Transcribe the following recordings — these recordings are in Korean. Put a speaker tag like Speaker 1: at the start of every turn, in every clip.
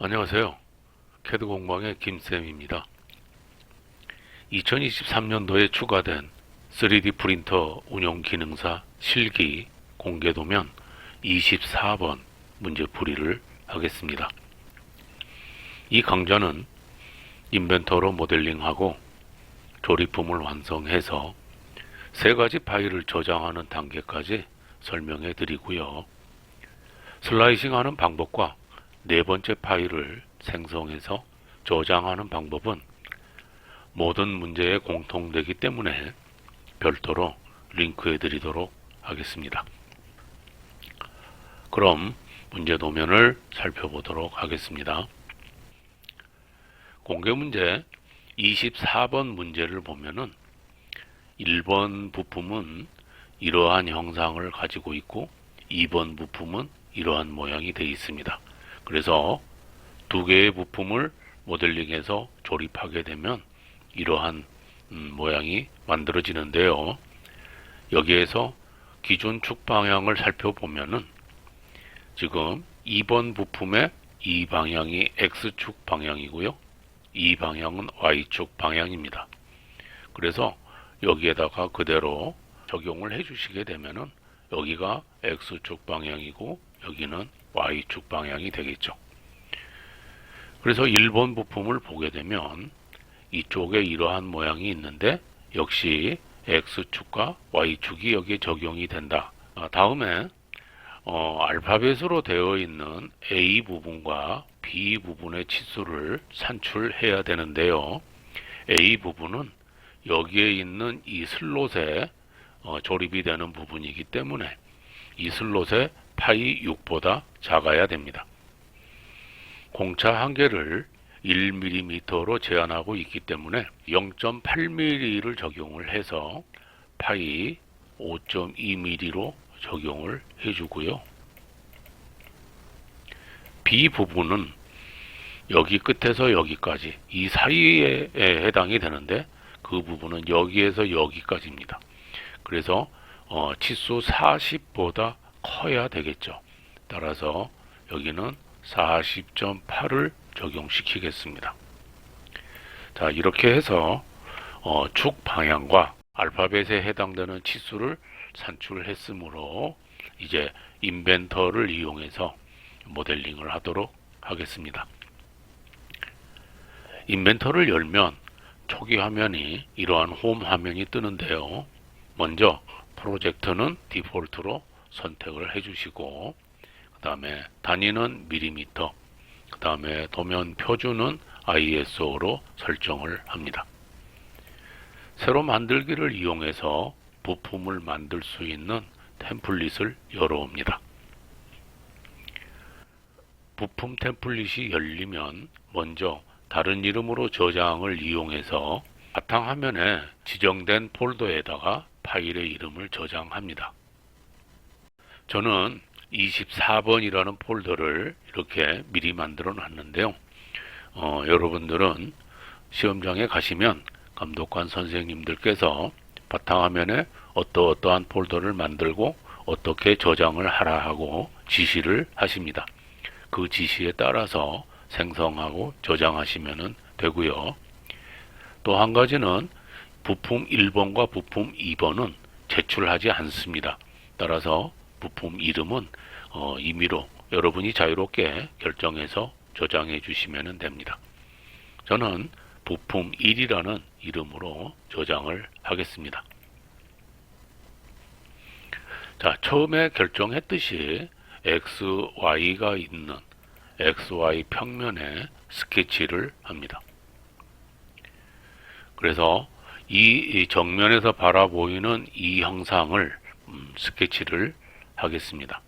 Speaker 1: 안녕하세요. 캐드 공방의 김쌤입니다. 2023년도에 추가된 3D 프린터 운용 기능사 실기 공개도면 24번 문제 풀이를 하겠습니다. 이 강좌는 인벤터로 모델링하고 조립품을 완성해서 세 가지 파일을 저장하는 단계까지 설명해 드리고요. 슬라이싱하는 방법과 네 번째 파일을 생성해서 저장하는 방법은 모든 문제에 공통되기 때문에 별도로 링크해 드리도록 하겠습니다. 그럼 문제 도면을 살펴보도록 하겠습니다. 공개 문제 24번 문제를 보면은 1번 부품은 이러한 형상을 가지고 있고 2번 부품은 이러한 모양이 되어 있습니다. 그래서 두 개의 부품을 모델링해서 조립하게 되면 이러한 모양이 만들어지는데요. 여기에서 기존 축 방향을 살펴보면은 지금 2번 부품의 이 방향이 X축 방향이고요. 이 방향은 Y축 방향입니다. 그래서 여기에다가 그대로 적용을 해 주시게 되면은 여기가 X축 방향이고 여기는 Y축 방향이 되겠죠. 그래서 1번 부품을 보게 되면 이쪽에 이러한 모양이 있는데 역시 X축과 Y축이 여기에 적용이 된다. 다음에 알파벳으로 되어 있는 A 부분과 B 부분의 치수를 산출해야 되는데요. A 부분은 여기에 있는 이 슬롯에 조립이 되는 부분이기 때문에 이 슬롯의 파이 6보다 작아야 됩니다. 공차 한계를 1mm로 제한하고 있기 때문에 0.8mm를 적용을 해서 파이 5.2mm로 적용을 해주고요. B 부분은 여기 끝에서 여기까지 이 사이에 해당이 되는데 그 부분은 여기에서 여기까지입니다. 그래서 치수 40보다 커야 되겠죠. 따라서 여기는 40.8을 적용시키겠습니다. 자, 이렇게 해서 축 방향과 알파벳에 해당되는 치수를 산출했으므로 이제 인벤터를 이용해서 모델링을 하도록 하겠습니다. 인벤터를 열면 초기 화면이 이러한 홈 화면이 뜨는데요. 먼저 프로젝트는 디폴트로 선택을 해주시고 그 다음에 단위는 밀리미터, 그 다음에 도면 표준은 ISO로 설정을 합니다. 새로 만들기를 이용해서 부품을 만들 수 있는 템플릿을 열어옵니다. 부품 템플릿이 열리면 먼저 다른 이름으로 저장을 이용해서 바탕화면에 지정된 폴더에다가 파일의 이름을 저장합니다. 저는 24번이라는 폴더를 이렇게 미리 만들어 놨는데요. 여러분들은 시험장에 가시면 감독관 선생님들께서 바탕화면에 어떠한 폴더를 만들고 어떻게 저장을 하라 하고 지시를 하십니다. 그 지시에 따라서 생성하고 저장하시면 되고요. 또 한 가지는 부품 1번과 부품 2번은 제출하지 않습니다. 따라서 부품 이름은 임의로 여러분이 자유롭게 결정해서 저장해 주시면 됩니다. 저는 부품 1이라는 이름으로 저장을 하겠습니다. 자, 처음에 결정했듯이 XY가 있는 XY 평면에 스케치를 합니다. 그래서 이 정면에서 바라보이는 이 형상을 스케치를 하겠습니다.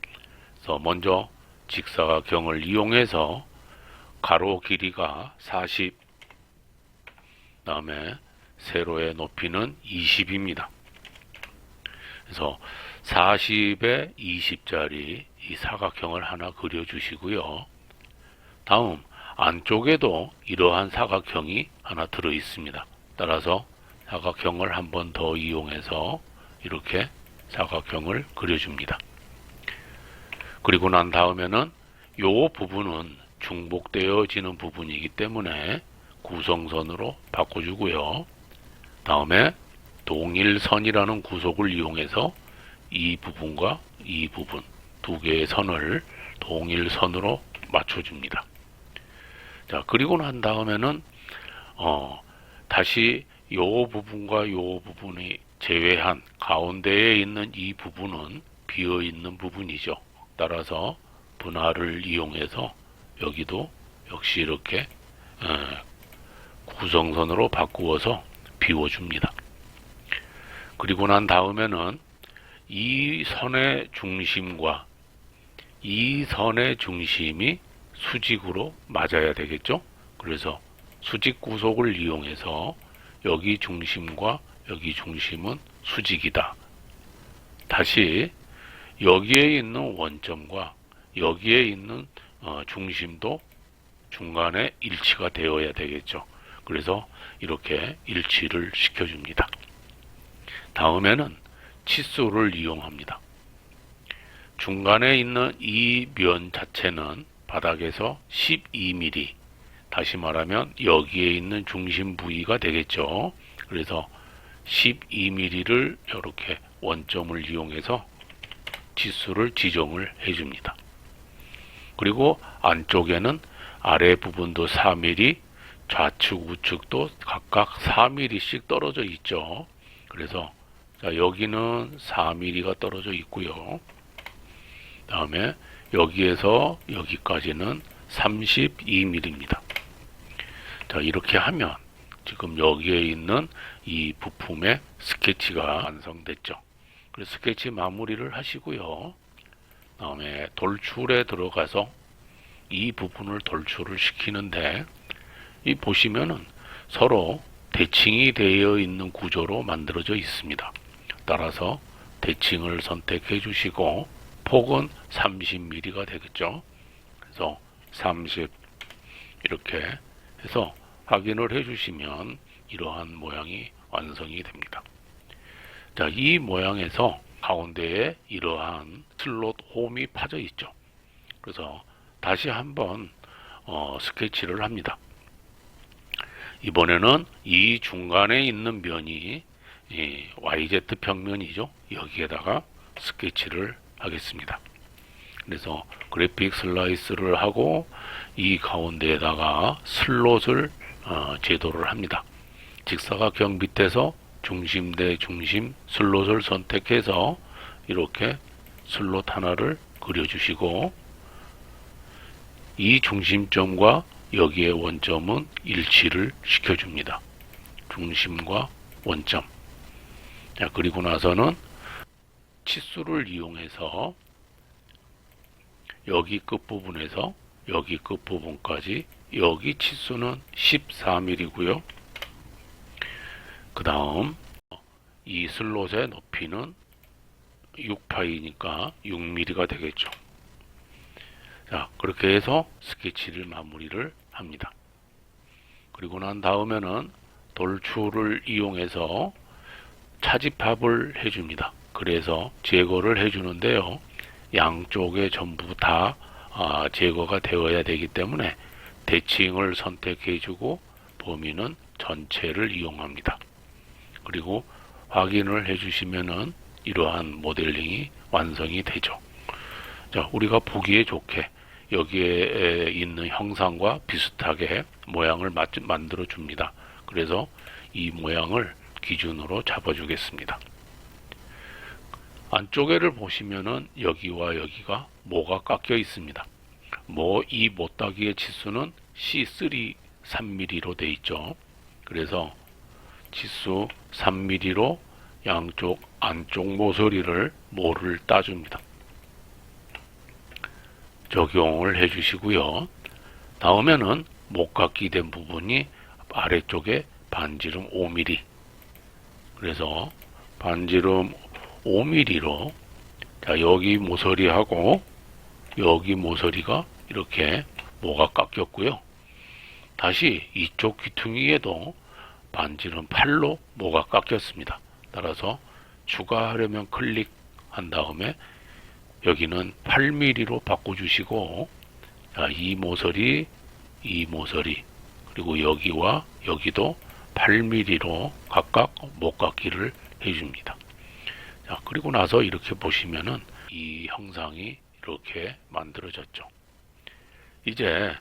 Speaker 1: 그래서 먼저 직사각형을 이용해서 가로 길이가 40, 다음에 세로의 높이는 20입니다. 그래서 40에 20짜리 이 사각형을 하나 그려주시고요. 다음 안쪽에도 이러한 사각형이 하나 들어 있습니다. 따라서 사각형을 한 번 더 이용해서 이렇게 사각형을 그려줍니다. 그리고 난 다음에는 요 부분은 중복되어지는 부분이기 때문에 구성선으로 바꿔주고요. 다음에 동일선이라는 구속을 이용해서 이 부분과 이 부분 두 개의 선을 동일선으로 맞춰줍니다. 자, 그리고 난 다음에는 다시 요 부분과 요 부분이 제외한 가운데에 있는 이 부분은 비어 있는 부분이죠. 따라서 분할을 이용해서 여기도 역시 이렇게 구성선으로 바꾸어서 비워줍니다. 그리고 난 다음에는 이 선의 중심과 이 선의 중심이 수직으로 맞아야 되겠죠. 그래서 수직 구속을 이용해서 여기 중심과 여기 중심은 수직이다. 다시 여기에 있는 원점과 여기에 있는 중심도 중간에 일치가 되어야 되겠죠. 그래서 이렇게 일치를 시켜줍니다. 다음에는 치수를 이용합니다. 중간에 있는 이 면 자체는 바닥에서 12mm, 다시 말하면 여기에 있는 중심 부위가 되겠죠. 그래서 12mm를 이렇게 원점을 이용해서 치수를 지정을 해줍니다. 그리고 안쪽에는 아래 부분도 4mm, 좌측 우측도 각각 4mm씩 떨어져 있죠. 그래서 자, 여기는 4mm가 떨어져 있고요. 다음에 여기에서 여기까지는 32mm입니다. 자, 이렇게 하면 지금 여기에 있는 이 부품의 스케치가 완성됐죠. 그래서 스케치 마무리를 하시고요. 다음에 돌출에 들어가서 이 부분을 돌출을 시키는데, 이 보시면은 서로 대칭이 되어 있는 구조로 만들어져 있습니다. 따라서 대칭을 선택해 주시고 폭은 30mm가 되겠죠. 그래서 30 이렇게 해서 확인을 해 주시면 이러한 모양이 완성이 됩니다. 자, 이 모양에서 가운데에 이러한 슬롯 홈이 파져 있죠. 그래서 다시 한번 스케치를 합니다. 이번에는 이 중간에 있는 면이 YZ 평면이죠. 여기에다가 스케치를 하겠습니다. 그래서 그래픽 슬라이스를 하고 이 가운데에다가 슬롯을 제도를 합니다. 직사각형 밑에서 중심 대 중심 슬롯을 선택해서 이렇게 슬롯 하나를 그려주시고, 이 중심점과 여기의 원점은 일치를 시켜줍니다. 중심과 원점. 자, 그리고 나서는 치수를 이용해서 여기 끝부분에서 여기 끝부분까지, 여기 치수는 14mm고요. 그 다음 이 슬롯의 높이는 6파이니까 6mm가 되겠죠. 자, 그렇게 해서 스케치를 마무리를 합니다. 그리고 난 다음에는 돌출을 이용해서 차집합을 해줍니다. 그래서 제거를 해주는데요. 양쪽에 전부 다 제거가 되어야 되기 때문에 대칭을 선택해주고 범위는 전체를 이용합니다. 그리고 확인을 해주시면은 이러한 모델링이 완성이 되죠. 자, 우리가 보기에 좋게 여기에 있는 형상과 비슷하게 모양을 만들어 줍니다. 그래서 이 모양을 기준으로 잡아 주겠습니다. 안쪽에를 보시면은 여기와 여기가 모가 깎여 있습니다. 이 못따기의 치수는 C3 3mm로 되어 있죠. 그래서 치수 3mm로 양쪽 안쪽 모서리를 모를 따줍니다. 적용을 해 주시고요. 다음에는 못깎이 된 부분이 아래쪽에 반지름 5mm, 그래서 반지름 5mm로 자, 여기 모서리하고 여기 모서리가 이렇게 모가 깎였고요. 다시 이쪽 귀퉁이에도 반지름 8로 모가 깎였습니다. 따라서 추가하려면 클릭한 다음에 여기는 8mm로 바꿔주시고 자, 이 모서리, 이 모서리, 그리고 여기와 여기도 8mm로 각각 목깎이를 해줍니다. 자, 그리고 나서 이렇게 보시면은 이 형상이 이렇게 만들어졌죠. 이제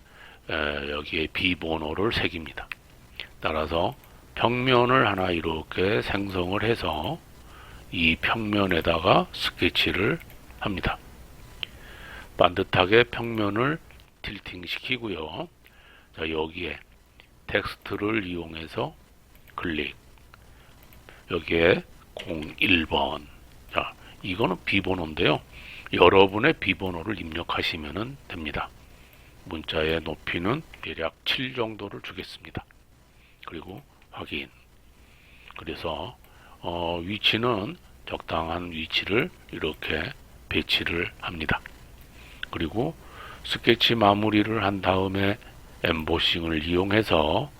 Speaker 1: 여기에 비번호를 새깁니다. 따라서 평면을 하나 이렇게 생성을 해서 이 평면에다가 스케치를 합니다. 반듯하게 평면을 틸팅 시키고요. 자, 여기에 텍스트를 이용해서 클릭. 여기에 01번. 자, 이거는 비번호인데요. 여러분의 비번호를 입력하시면 됩니다. 문자의 높이는 대략 7 정도를 주겠습니다. 그리고 확인. 그래서 위치는 적당한 위치를 이렇게 배치를 합니다. 그리고 스케치 마무리를 한 다음에 엠보싱을 이용해서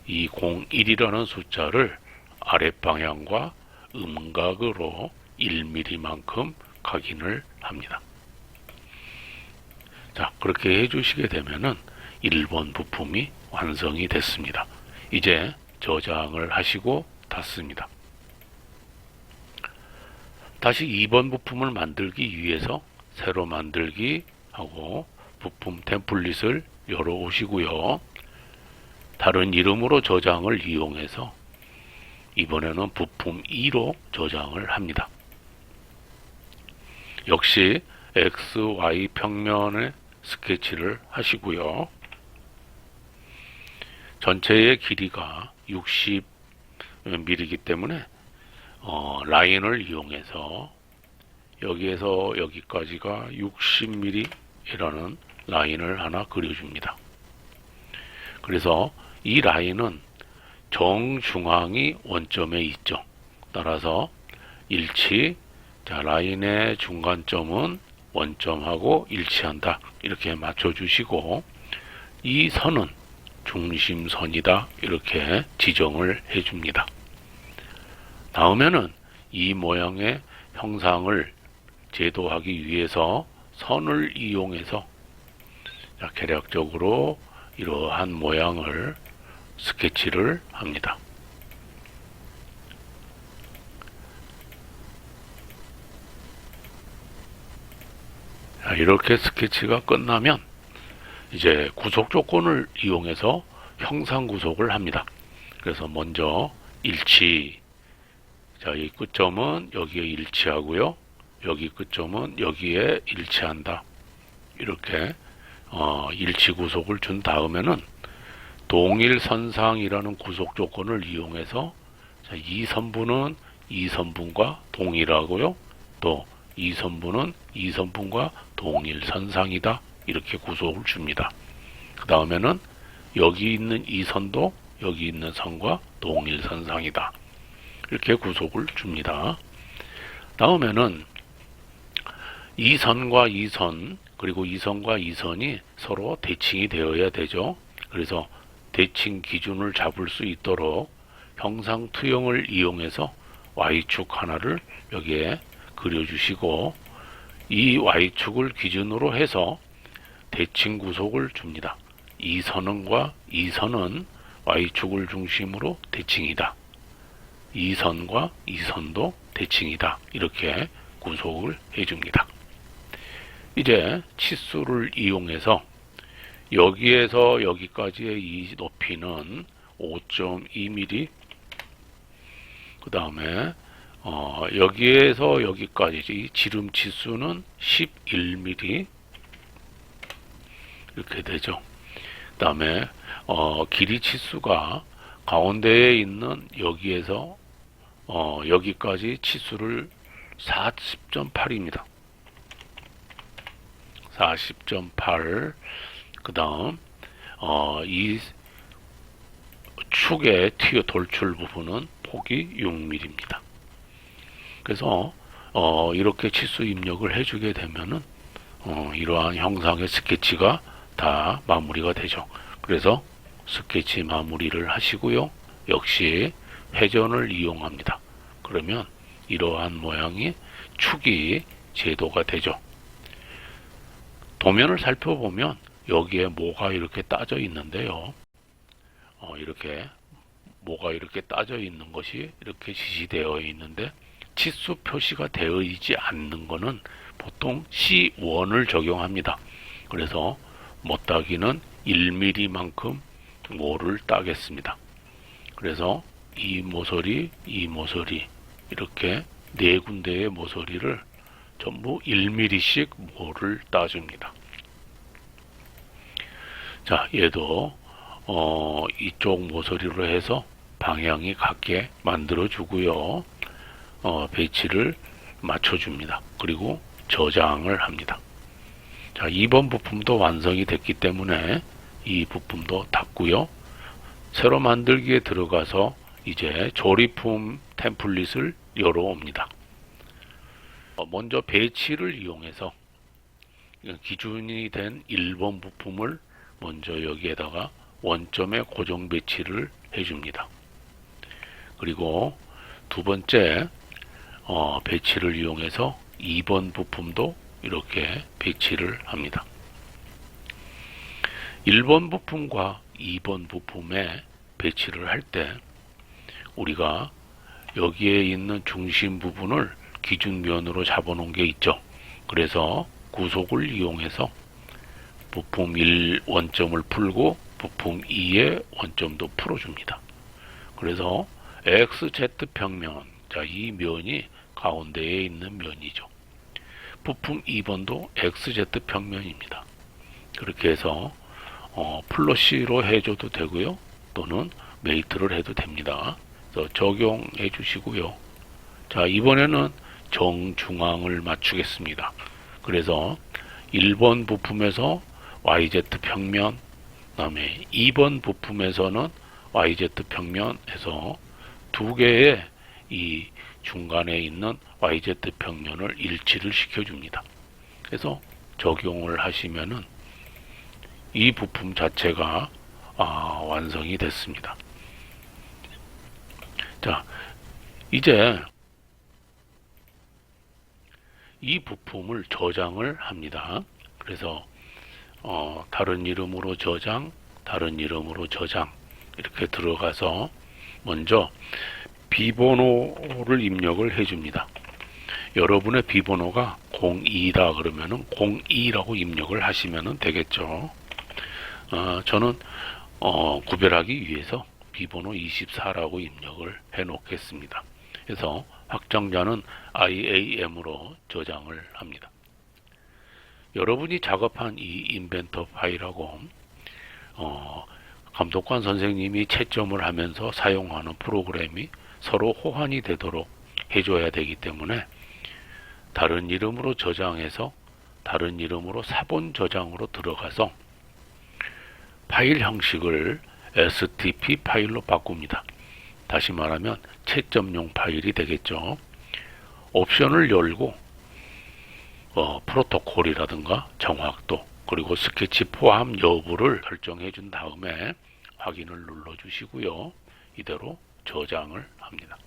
Speaker 1: 이 01이라는 숫자를 아랫방향과 음각으로 1mm만큼 각인을 합니다. 자, 그렇게 해주시게 되면은 1번 부품이 완성이 됐습니다. 이제 저장을 하시고 닫습니다. 다시 2번 부품을 만들기 위해서 새로 만들기 하고 부품 템플릿을 열어 오시고요. 다른 이름으로 저장을 이용해서 이번에는 부품 2로 저장을 합니다. 역시 XY 평면에 스케치를 하시고요. 전체의 길이가 60mm이기 때문에 라인을 이용해서 여기에서 여기까지가 60mm라는 라인을 하나 그려줍니다. 그래서 이 라인은 정중앙이 원점에 있죠. 따라서 일치, 자, 라인의 중간점은 원점하고 일치한다. 이렇게 맞춰주시고 이 선은 중심선이다. 이렇게 지정을 해줍니다. 다음에는 이 모양의 형상을 제도하기 위해서 선을 이용해서 계략적으로 이러한 모양을 스케치를 합니다. 이렇게 스케치가 끝나면 이제 구속 조건을 이용해서 형상 구속을 합니다. 그래서 먼저 일치, 자, 이 끝점은 여기에 일치하고요. 여기 끝점은 여기에 일치한다. 이렇게 일치 구속을 준 다음에는 동일선상이라는 구속 조건을 이용해서 자, 이 선분은 이 선분과 동일하고요. 또 이 선분은 이 선분과 동일선상이다. 이렇게 구속을 줍니다. 그 다음에는 여기 있는 이 선도 여기 있는 선과 동일선상이다. 이렇게 구속을 줍니다. 다음에는 이 선과 이 선, 그리고 이 선과 이 선이 서로 대칭이 되어야 되죠. 그래서 대칭 기준을 잡을 수 있도록 형상 투영을 이용해서 Y축 하나를 여기에 그려주시고 이 Y축을 기준으로 해서 대칭 구속을 줍니다. 이 선과 이 선은 Y축을 중심으로 대칭이다. 이 선과 이 선도 대칭이다. 이렇게 구속을 해줍니다. 이제 치수를 이용해서 여기에서 여기까지의 이 높이는 5.2mm, 그 다음에 여기에서 여기까지 이 지름 치수는 11mm 이렇게 되죠. 그 다음에 길이 치수가 가운데에 있는 여기에서 여기까지 치수를 40.8입니다. 40.8. 그 다음 이 축의 튀어 돌출 부분은 폭이 6mm입니다. 그래서 이렇게 치수 입력을 해주게 되면은 이러한 형상의 스케치가 다 마무리가 되죠. 그래서 스케치 마무리를 하시고요. 역시 회전을 이용합니다. 그러면 이러한 모양의 축이 제도가 되죠. 도면을 살펴보면 여기에 모가 이렇게 따져 있는데요. 이렇게 모가 이렇게 따져 있는 것이 이렇게 지시되어 있는데 치수 표시가 되어 있지 않는 것은 보통 C1을 적용합니다. 그래서 못따기는 1mm만큼 모를 따겠습니다. 그래서 이 모서리 이렇게 네 군데의 모서리를 전부 1mm씩 모를 따줍니다. 자, 얘도 이쪽 모서리로 해서 방향이 같게 만들어 주고요. 배치를 맞춰줍니다. 그리고 저장을 합니다. 자, 2번 부품도 완성이 됐기 때문에 이 부품도 닫고요. 새로 만들기에 들어가서 이제 조립품 템플릿을 열어옵니다. 먼저 배치를 이용해서 기준이 된 1번 부품을 먼저 여기에다가 원점에 고정 배치를 해줍니다. 그리고 두 번째 배치를 이용해서 2번 부품도 이렇게 배치를 합니다. 1번 부품과 2번 부품에 배치를 할 때 우리가 여기에 있는 중심 부분을 기준면으로 잡아놓은 게 있죠. 그래서 구속을 이용해서 부품 1 원점을 풀고 부품 2의 원점도 풀어줍니다. 그래서 XZ 평면, 자, 이 면이 가운데에 있는 면이죠. 부품 2번도 XZ 평면입니다. 그렇게 해서 플러시로 해줘도 되고요. 또는 메이트를 해도 됩니다. 그래서 적용해 주시고요. 자, 이번에는 정중앙을 맞추겠습니다. 그래서 1번 부품에서 YZ 평면, 그 다음에 2번 부품에서는 YZ 평면에서 두 개의 이 중간에 있는 YZ 평면을 일치를 시켜줍니다. 그래서 적용을 하시면은 이 부품 자체가 완성이 됐습니다. 자, 이제 이 부품을 저장을 합니다. 그래서 다른 이름으로 저장, 다른 이름으로 저장 이렇게 들어가서 먼저 비번호를 입력을 해줍니다. 여러분의 비번호가 02다 그러면은 02라고 입력을 하시면 되겠죠. 저는 구별하기 위해서 비번호 24라고 입력을 해 놓겠습니다. 그래서 확정자는 IAM으로 저장을 합니다. 여러분이 작업한 이 인벤터 파일하고 감독관 선생님이 채점을 하면서 사용하는 프로그램이 서로 호환이 되도록 해줘야 되기 때문에 다른 이름으로 저장해서 다른 이름으로 사본 저장으로 들어가서 파일 형식을 STP 파일로 바꿉니다. 다시 말하면 채점용 파일이 되겠죠. 옵션을 열고 프로토콜이라든가 정확도 그리고 스케치 포함 여부를 설정해 준 다음에 확인을 눌러 주시고요. 이대로 저장을 합니다.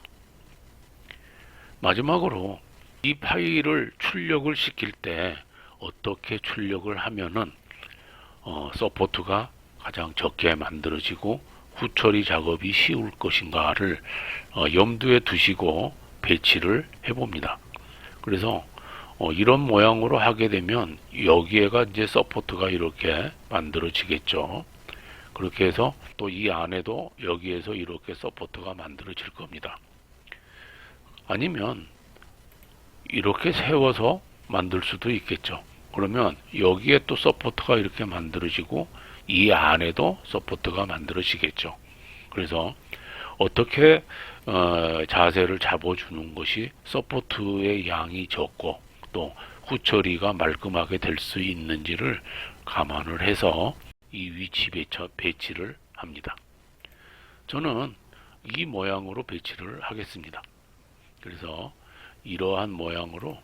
Speaker 1: 마지막으로 이 파일을 출력을 시킬 때 어떻게 출력을 하면은 서포트가 가장 적게 만들어지고 후처리 작업이 쉬울 것인가를 염두에 두시고 배치를 해봅니다. 그래서 이런 모양으로 하게 되면 여기에가 이제 서포트가 이렇게 만들어지겠죠. 그렇게 해서 또 이 안에도 여기에서 이렇게 서포트가 만들어질 겁니다. 아니면 이렇게 세워서 만들 수도 있겠죠. 그러면 여기에 또 서포트가 이렇게 만들어지고 이 안에도 서포트가 만들어지겠죠. 그래서 어떻게 자세를 잡아주는 것이 서포트의 양이 적고 또 후처리가 말끔하게 될 수 있는지를 감안을 해서 이 위치 배치를 합니다. 저는 이 모양으로 배치를 하겠습니다. 그래서 이러한 모양으로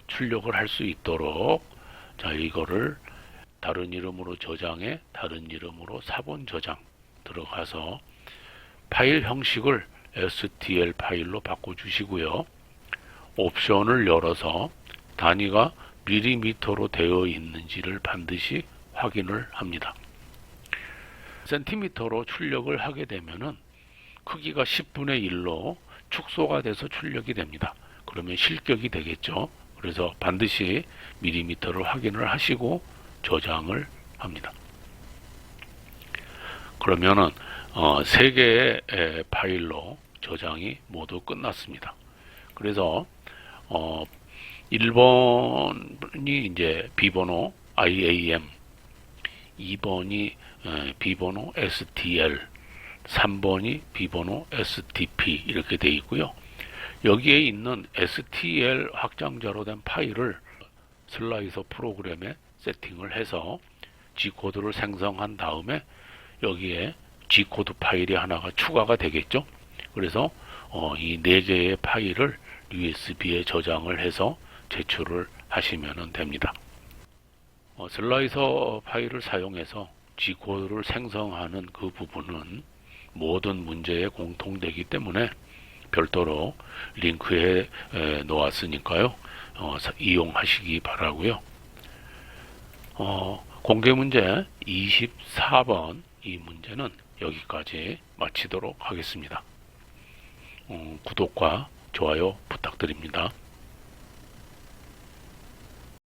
Speaker 1: 출력을 할 수 있도록 자, 이거를 다른 이름으로 저장해 다른 이름으로 사본 저장 들어가서 파일 형식을 STL 파일로 바꿔주시고요. 옵션을 열어서 단위가 밀리미터로 되어 있는지를 반드시 확인을 합니다. 센티미터로 출력을 하게 되면은 크기가 10분의 1로 축소가 돼서 출력이 됩니다. 그러면 실격이 되겠죠. 그래서 반드시 밀리미터를 확인을 하시고 저장을 합니다. 그러면은 3개의 파일로 저장이 모두 끝났습니다. 그래서 1번이 이제 비번호 IAM, 2번이 비번호 STL, 3번이 비번호 STP 이렇게 되어 있고요. 여기에 있는 STL 확장자로 된 파일을 슬라이서 프로그램에 세팅을 해서 G코드를 생성한 다음에 여기에 G코드 파일이 하나가 추가가 되겠죠. 그래서 이 4개의 파일을 USB에 저장을 해서 제출을 하시면 됩니다. 슬라이서 파일을 사용해서 G코드를 생성하는 그 부분은 모든 문제에 공통되기 때문에 별도로 링크에 놓았으니까요. 이용하시기 바라고요. 공개 문제 24번 이 문제는 여기까지 마치도록 하겠습니다. 구독과 좋아요 부탁드립니다.